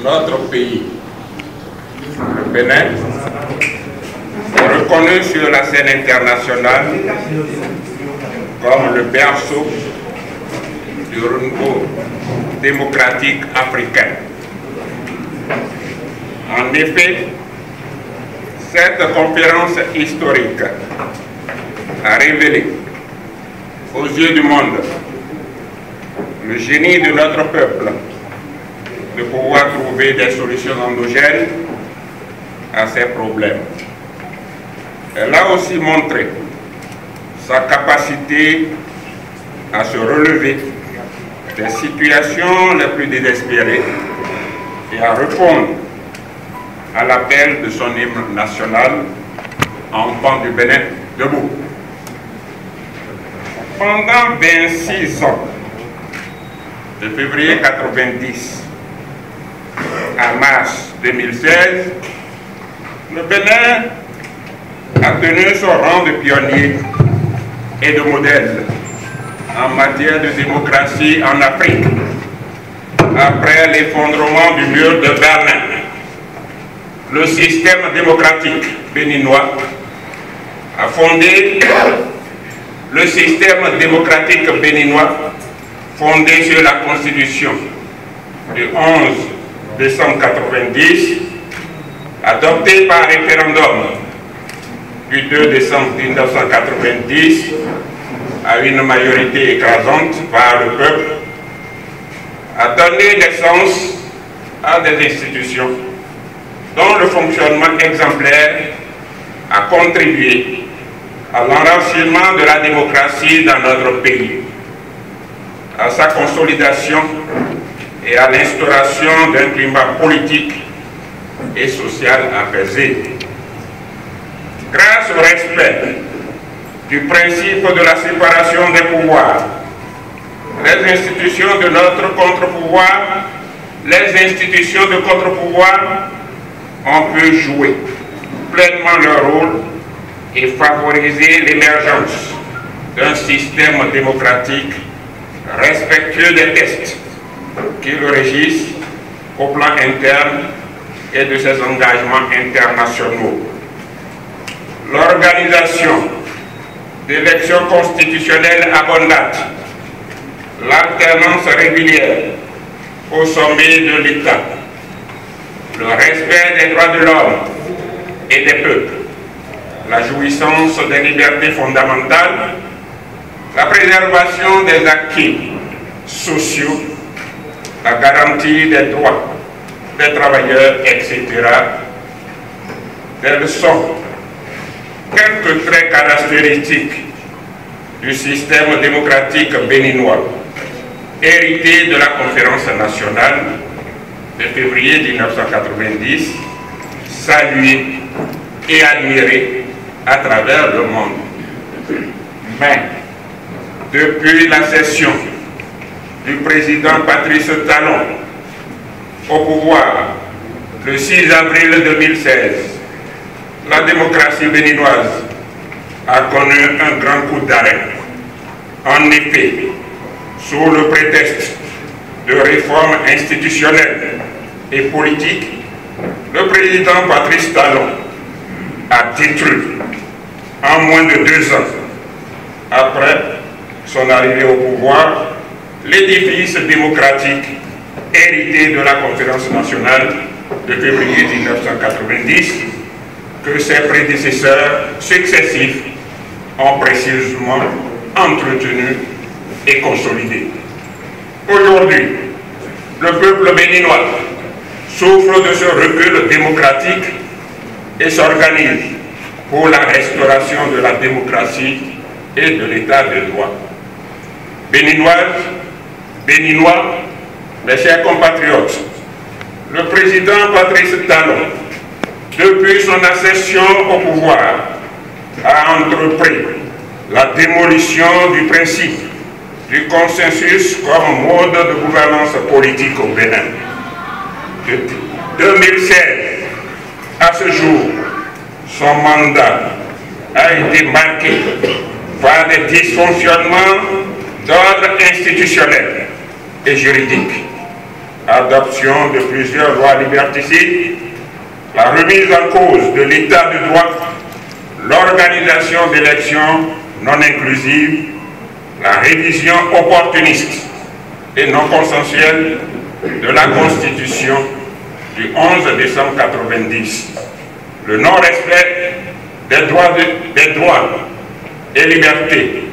notre pays, le Bénin, est reconnu sur la scène internationale comme le berceau du renouveau démocratique africain. En effet, cette conférence historique a révélé aux yeux du monde le génie de notre peuple de pouvoir trouver des solutions endogènes à ces problèmes. Elle a aussi montré sa capacité à se relever des situations les plus désespérées et à répondre à l'appel de son hymne national, Enfants du Bénin, debout. Pendant 26 ans, de février 90 à mars 2016, le Bénin a tenu son rang de pionnier et de modèle en matière de démocratie en Afrique, après l'effondrement du mur de Berlin. Le système démocratique béninois a fondé le système démocratique béninois fondé sur la Constitution du 11 décembre 1990, adoptée par référendum du 2 décembre 1990 à une majorité écrasante par le peuple, a donné naissance à des institutions dont le fonctionnement exemplaire a contribué à l'enracinement de la démocratie dans notre pays, à sa consolidation et à l'instauration d'un climat politique et social apaisé. Grâce au respect du principe de la séparation des pouvoirs, les institutions de notre contre-pouvoir, les institutions de contre-pouvoir ont pu jouer pleinement leur rôle et favoriser l'émergence d'un système démocratique respectueux des textes qui le régissent au plan interne et de ses engagements internationaux. L'organisation d'élections constitutionnelles abondantes, l'alternance régulière au sommet de l'État, le respect des droits de l'homme et des peuples, la jouissance des libertés fondamentales, la préservation des acquis sociaux, la garantie des droits des travailleurs, etc. Tels sont quelques traits caractéristiques du système démocratique béninois, hérité de la conférence nationale de février 1990, salué et admiré à travers le monde. Mais, depuis la cession du président Patrice Talon au pouvoir le 6 avril 2016, la démocratie béninoise a connu un grand coup d'arrêt. En effet, sous le prétexte de réformes institutionnelles et politiques, le président Patrice Talon a détruit en moins de 2 ans, après son arrivée au pouvoir, l'édifice démocratique hérité de la conférence nationale de février 1990 que ses prédécesseurs successifs ont précisément entretenu et consolidé. Aujourd'hui, le peuple béninois souffre de ce recul démocratique et s'organise pour la restauration de la démocratie et de l'état de droit. Béninoises, Béninois, mes chers compatriotes, le président Patrice Talon, depuis son accession au pouvoir, a entrepris la démolition du principe du consensus comme mode de gouvernance politique au Bénin. De 2016 à ce jour, son mandat a été marqué par des dysfonctionnements d'ordre institutionnel et juridique, adoption de plusieurs lois liberticides, la remise en cause de l'état de droit, l'organisation d'élections non inclusives, la révision opportuniste et non consensuelle de la Constitution du 11 décembre 1990, le non-respect des droits et libertés,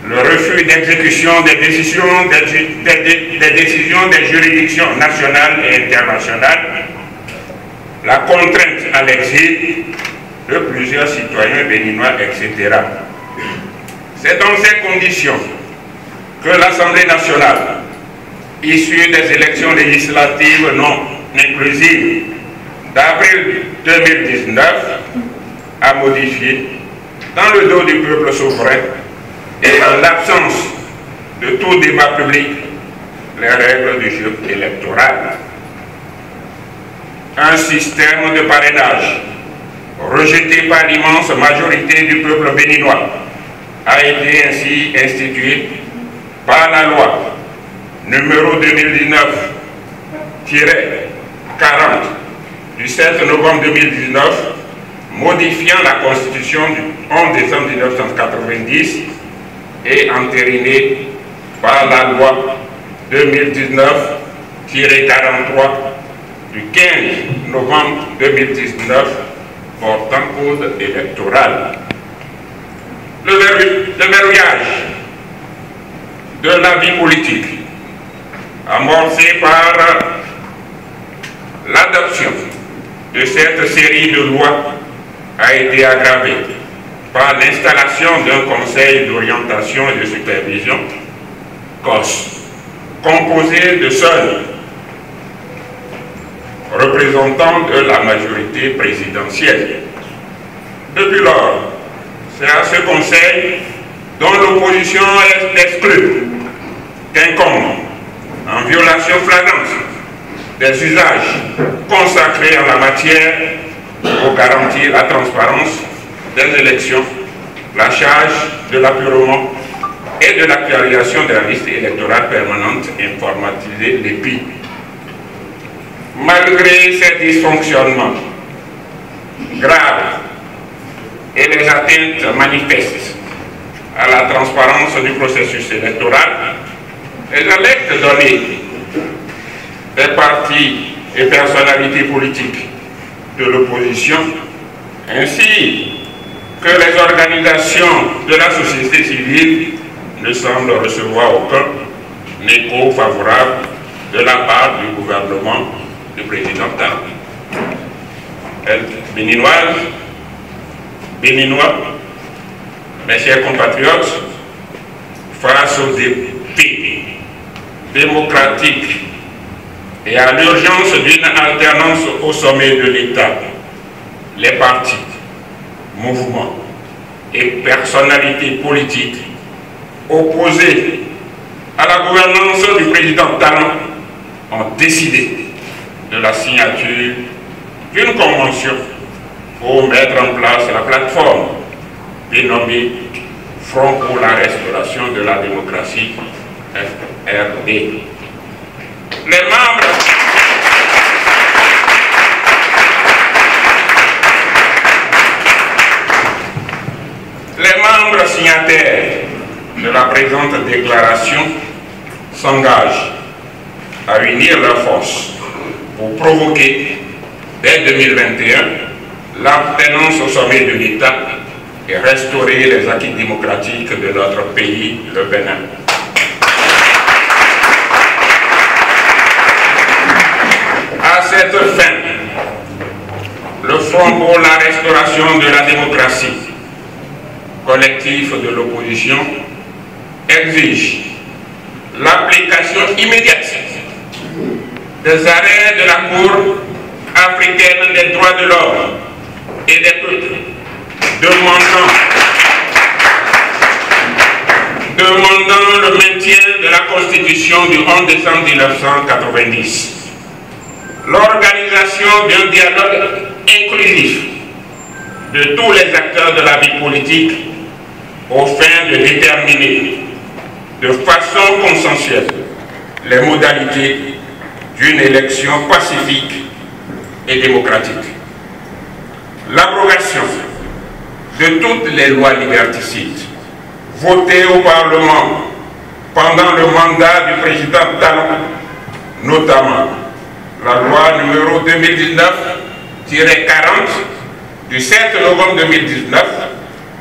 le refus d'exécution des décisions des juridictions nationales et internationales, la contrainte à l'exil de plusieurs citoyens béninois, etc. C'est dans ces conditions que l'Assemblée nationale, issue des élections législatives non inclusives d'avril 2019, a modifié, dans le dos du peuple souverain et en l'absence de tout débat public, les règles du jeu électoral. Un système de parrainage rejeté par l'immense majorité du peuple béninois a été ainsi institué par la loi numéro 2019-40 du 7 novembre 2019 modifiant la Constitution du 11 décembre 1990 et entériné par la loi 2019-43 du 15 novembre 2019 portant code électoral. Le verrouillage de la vie politique, amorcé par l'adoption de cette série de lois, a été aggravé par l'installation d'un conseil d'orientation et de supervision, COS, composé de seuls représentants de la majorité présidentielle. Depuis lors, c'est à ce conseil dont l'opposition est exclue qu'incombe, en violation flagrante des usages consacrés en la matière pour garantir la transparence des élections, la charge de l'apurement et de l'actualisation de la liste électorale permanente informatisée l'EPI. Malgré ces dysfonctionnements graves et les atteintes manifestes à la transparence du processus électoral, les alertes données des partis et personnalités politiques de l'opposition, ainsi que les organisations de la société civile, ne semblent recevoir aucun écho favorable de la part du gouvernement du président Talon. Béninois, mes chers compatriotes, face aux défis démocratiques et à l'urgence d'une alternance au sommet de l'État, les partis, mouvements et personnalités politiques opposés à la gouvernance du président Talon ont décidé de la signature d'une convention pour mettre en place la plateforme dénommée Front pour la restauration de la démocratie, FRD. Les membres signataires de la présente déclaration s'engagent à unir leurs forces pour provoquer dès 2021 l'appartenance au sommet de l'État et restaurer les acquis démocratiques de notre pays, le Bénin. À cette fin, le Front pour la restauration de la démocratie, collectif de l'opposition, exige l'application immédiate des arrêts de la Cour africaine des droits de l'homme et des peuples, demandant le maintien de la Constitution du 11 décembre 1990, l'organisation d'un dialogue inclusif de tous les acteurs de la vie politique aux fins de déterminer de façon consensuelle les modalités d'une élection pacifique et démocratique. L'abrogation de toutes les lois liberticides votées au Parlement pendant le mandat du président Talon, notamment la loi numéro 2019-40 du 7 novembre 2019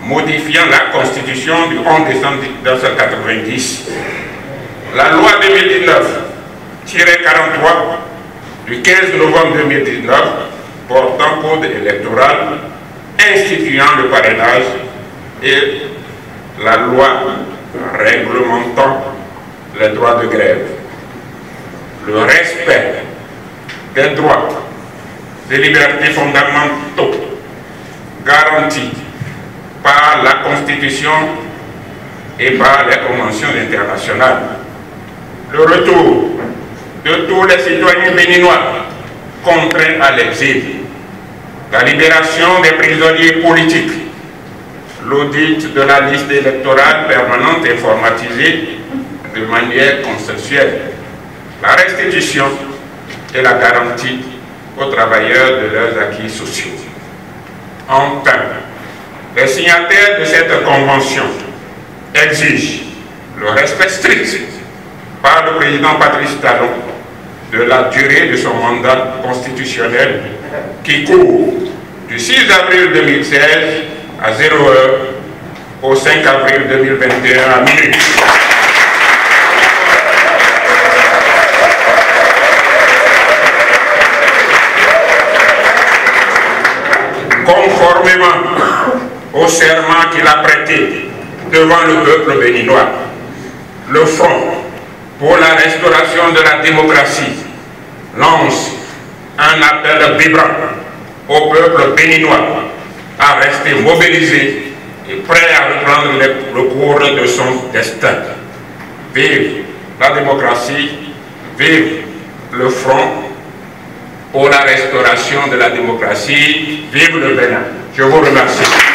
modifiant la Constitution du 11 décembre 1990, la loi 2019-43 du 15 novembre 2019 portant code électoral instituant le parrainage et la loi réglementant les droits de grève. Le respect des droits, des libertés fondamentaux garantis par la Constitution et par les conventions internationales. Le retour de tous les citoyens béninois contraints à l'exil, la libération des prisonniers politiques, l'audit de la liste électorale permanente informatisée de manière consensuelle, la restitution et la garantie aux travailleurs de leurs acquis sociaux. Enfin, les signataires de cette convention exigent le respect strict par le président Patrice Talon de la durée de son mandat constitutionnel qui court du 6 avril 2016 à 0 heure au 5 avril 2021 à minuit. Conformément au serment qu'il a prêté devant le peuple béninois, le Front pour la restauration de la démocratie lance un appel vibrant au peuple béninois à rester mobilisé et prêt à reprendre le cours de son destin. Vive la démocratie, vive le Front pour la restauration de la démocratie, vive le Bénin. Je vous remercie.